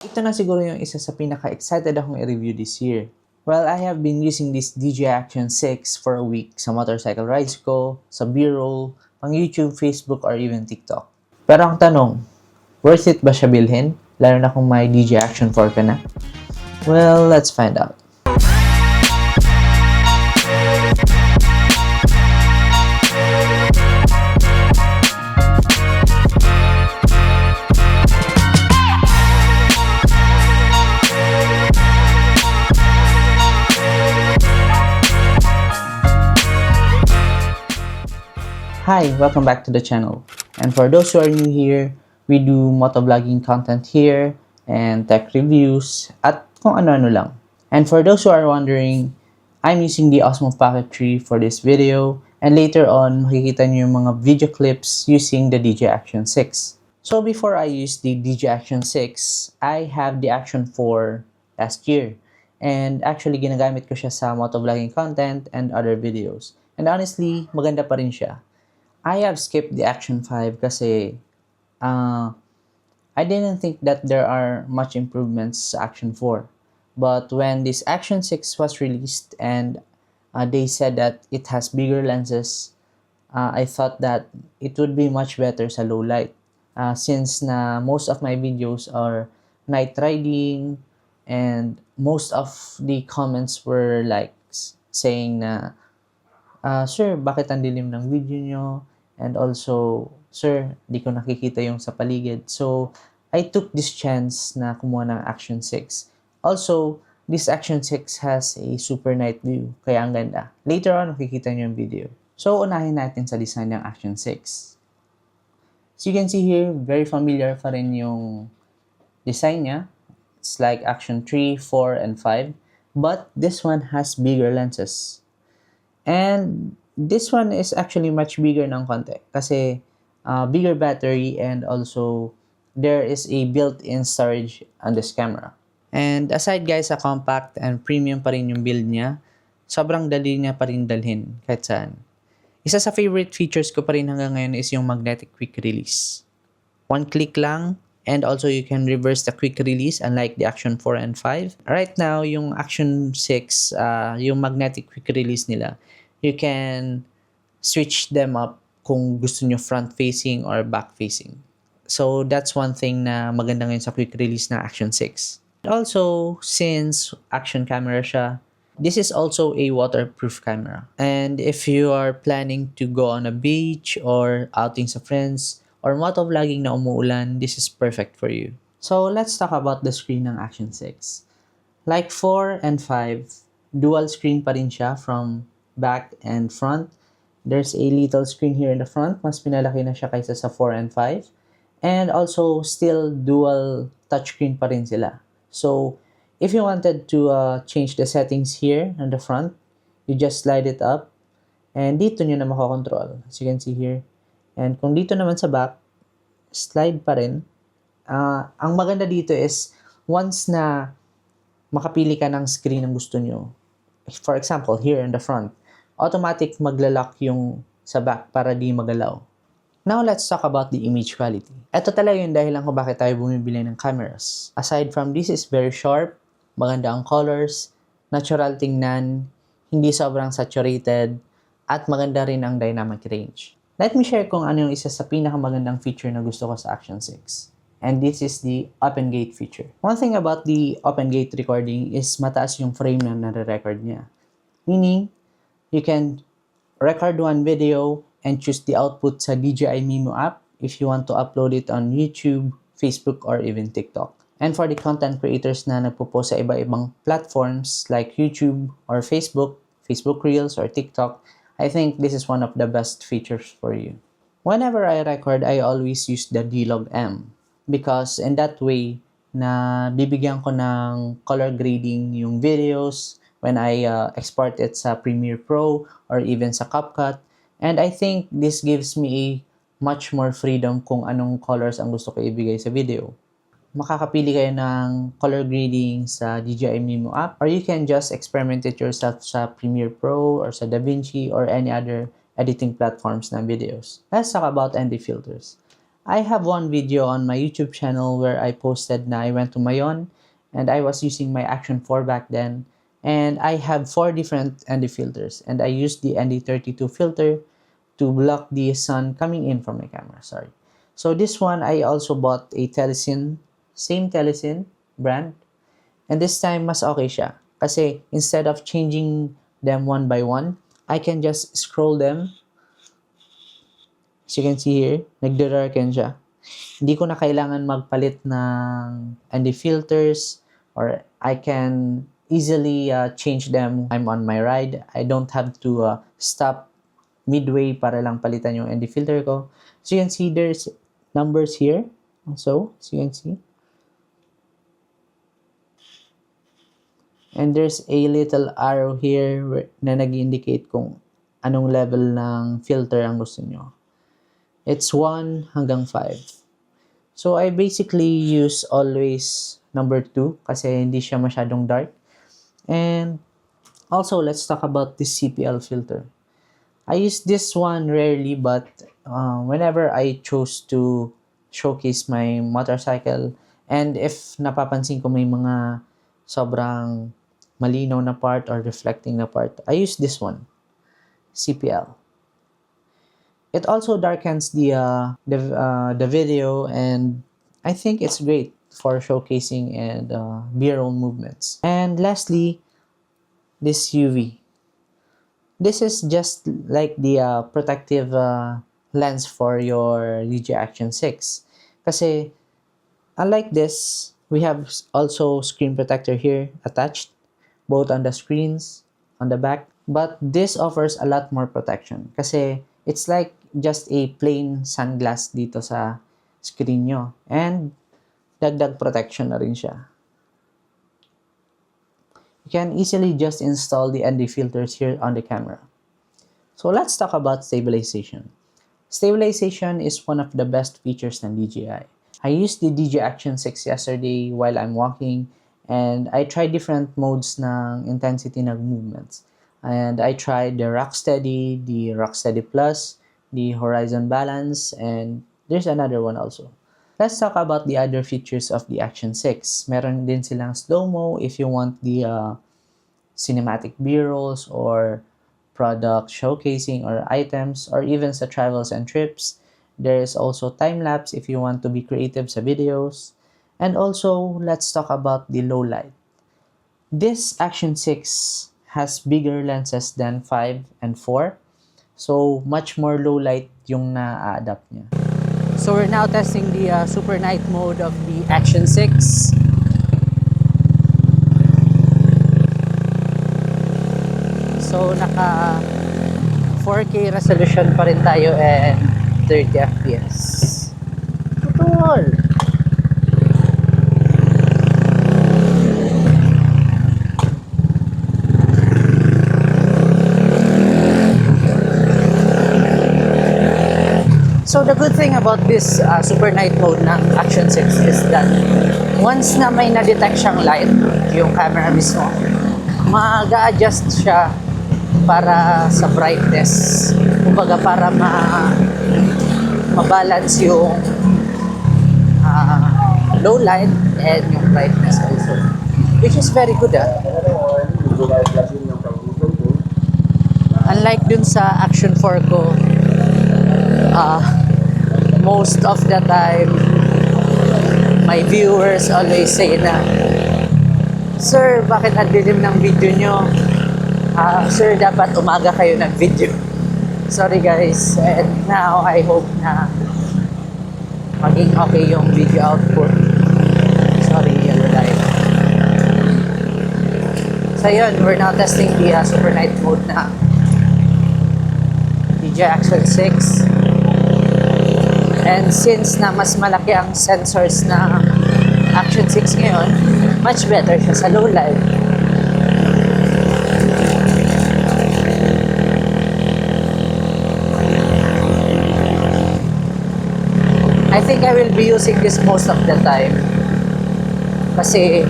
Ito na siguro yung isa sa pinaka-excited akong i-review this year. Well, I have been using this DJI Action 6 for a week sa motorcycle rides ko, sa B-roll, pang YouTube, Facebook, or even TikTok. Pero ang tanong, worth it ba siya bilhin? Lalo na kung may DJI Action 4 ka na? Well, let's find out. Hi, welcome back to the channel. And for those who are new here, we do motovlogging content here and tech reviews at kung ano-ano lang. And for those who are wondering, I'm using the Osmo Pocket 3 for this video, and later on, makikita nyo yung mga video clips using the DJI Action 6. So before I use the DJI Action 6, I have the Action 4 last year. And actually, ginagamit ko siya sa motovlogging content and other videos. And honestly, maganda pa rin siya. I have skipped the Action 5 kasi I didn't think that there are much improvements sa Action 4. But when this Action 6 was released and they said that it has bigger lenses, I thought that it would be much better sa low light. Since na most of my videos are night riding and most of the comments were like saying na sir, bakit ang dilim ng video nyo? And also, sir, di ko nakikita yung sa paligid. So, I took this chance na kumuha ng Action 6. Also, this Action 6 has a super night view, kaya ang ganda. Later on, makikita nyo yung video. So, unahin natin sa design ng Action 6. So, you can see here, very familiar pa rin yung design niya. It's like Action 3, 4, and 5. But this one has bigger lenses. And this one is actually much bigger ng konti kasi bigger battery and also there is a built-in storage on this camera. And aside guys sa compact and premium pa rin yung build niya, sobrang dali niya pa rin dalhin kahit saan. Isa sa favorite features ko pa rin hanggang ngayon is yung magnetic quick release. One click lang and also you can reverse the quick release unlike the Action 4 and 5. Right now, yung Action 6, yung magnetic quick release nila, you can switch them up kung gusto nyo front-facing or back-facing. So, that's one thing na maganda ngayon sa quick release na Action 6. Also, since action camera siya, this is also a waterproof camera. And if you are planning to go on a beach or outing sa friends or motovlogging na umuulan, this is perfect for you. So, let's talk about the screen ng Action 6. Like 4 and 5, dual screen pa rin siya from back and front. There's a little screen here in the front. Mas pinalaki na siya kaysa sa 4 and 5. And also, still dual touchscreen pa rin sila. So, if you wanted to change the settings here in the front, you just slide it up. And dito nyo na makokontrol. As you can see here. And kung dito naman sa back, slide pa rin. Ang maganda dito is, once na makapili ka ng screen ang gusto nyo, for example, here in the front, automatic maglalak yung sa back para di magalaw. Now, let's talk about the image quality. Ito talaga yung dahilan kung bakit tayo bumibili ng cameras. Aside from this is very sharp, maganda ang colors, natural tingnan, hindi sobrang saturated, at maganda rin ang dynamic range. Let me share kung ano yung isa sa pinakamagandang feature na gusto ko sa Action 6. And this is the open gate feature. One thing about the open gate recording is mataas yung frame na nare-record niya. Meaning, you can record one video and choose the output sa DJI Mimo app if you want to upload it on YouTube, Facebook, or even TikTok. And for the content creators na nagpo-post sa iba-ibang platforms like YouTube or Facebook Reels, or TikTok, I think this is one of the best features for you. Whenever I record, I always use the D-Log M because in that way, na bibigyan ko ng color grading yung videos when I export it sa Premiere Pro or even sa CapCut. And I think this gives me a much more freedom kung anong colors ang gusto ko ibigay sa video. Makakapili kayo ng color grading sa DJI Mimo app or you can just experiment it yourself sa Premiere Pro or sa DaVinci or any other editing platforms na videos. Let's talk about ND filters. I have one video on my YouTube channel where I posted na I went to Mayon and I was using my Action 4 back then, and I have 4 different ND filters, and I used the ND32 filter to block the sun coming in from my camera. Sorry. So this one, I also bought a Telesin, same Telesin brand, and this time mas okay siya. Kasi instead of changing them one by one, I can just scroll them. As you can see here, nagde-darken siya. Hindi ko na kailangan magpalit ng ND filters, or I can easily change them. I'm on my ride. I don't have to stop midway para lang palitan yung ND filter ko. So you can see there's numbers here. So, as you can see. And there's a little arrow here na nag-indicate kung anong level ng filter ang gusto nyo. It's 1 hanggang 5. So, I basically use always number 2 kasi hindi siya masyadong dark. And also, let's talk about the CPL filter. I use this one rarely, but whenever I chose to showcase my motorcycle, and if napapansin ko may mga sobrang malinaw na part or reflecting na part, I use this one, CPL. It also darkens the video, and I think it's great for showcasing and B-roll movements. And lastly, this UV. This is just like the protective lens for your DJI Action 6. Kasi unlike this, we have also screen protector here attached, both on the screens, on the back. But this offers a lot more protection kasi it's like just a plain sunglass dito sa screen nyo. And dagdag protection na rin siya. You can easily just install the ND filters here on the camera. So let's talk about stabilization. Stabilization is one of the best features ng DJI. I used the DJI Action 6 yesterday while I'm walking, and I tried different modes ng intensity ng movements. And I tried the Rocksteady, the Rocksteady Plus, the Horizon Balance, and there's another one also. Let's talk about the other features of the Action 6. Meron din silang slow-mo if you want the cinematic B-rolls or product showcasing or items, or even sa travels and trips. There is also time-lapse if you want to be creative sa videos. And also, let's talk about the low light. This Action 6 has bigger lenses than 5 and 4. So, much more low light yung na-adapt niya. So, we're now testing the super night mode of the Action 6. So, naka 4K resolution pa rin tayo and 30 FPS. Tutul! So the good thing about this super night mode ng Action 6 is that once na may na-detect siyang light, yung camera mismo, mag-a-adjust siya para sa brightness. Kumbaga para ma-balance yung low light and yung brightness also. Which is very good Unlike dun sa Action 4 ko, most of the time my viewers always say na, "Sir, bakit ang dilim ng video nyo? Sir, dapat umaga kayo ng video." Sorry guys, and now I hope na maging okay yung video output. Sorry, yellow light. So yun, we're now testing the super night mode na DJI Action 6. And since na mas malaki ang sensors na Action 6 ngayon, much better siya sa low light. I think I will be using this most of the time. Kasi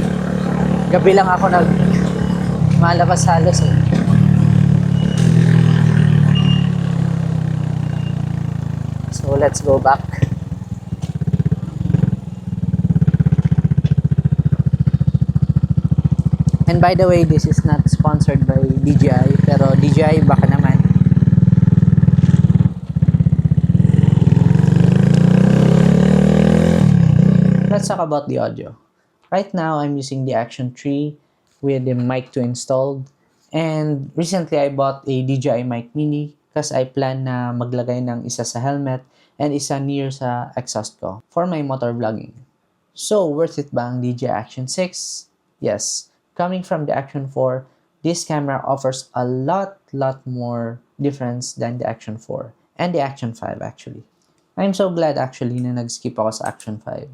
gabi lang ako malabas halos eh. So let's go back. And by the way, this is not sponsored by DJI, pero DJI baka naman. Let's talk about the audio. Right now, I'm using the Action 3 with the mic 2 installed. And recently, I bought a DJI Mic Mini kasi I plan na maglagay ng isa sa helmet and isa near sa exhaust ko for my motor vlogging. So, worth it ba ang DJI Action 6? Yes. Coming from the Action 4, this camera offers a lot more difference than the Action 4 and the Action 5 actually. I'm so glad actually na nag-skip ako sa Action 5.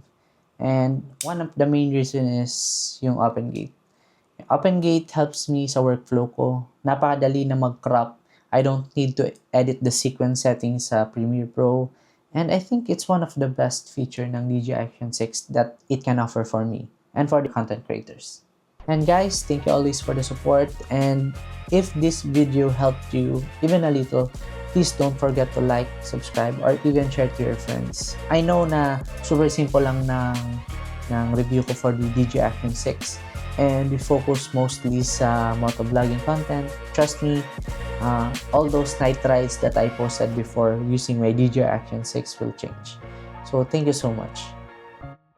And one of the main reason is yung OpenGate. OpenGate helps me sa workflow ko. Napakadali na mag-crop. I don't need to edit the sequence settings sa Premiere Pro. And I think it's one of the best feature ng DJI Action 6 that it can offer for me and for the content creators. And guys, thank you always for the support. And if this video helped you even a little, please don't forget to like, subscribe, or even share to your friends. I know na super simple lang ng review ko for the DJI Action 6 and we focus mostly sa motovlogging content. Trust me, all those night rides that I posted before using my DJI Action 6 will change. So thank you so much.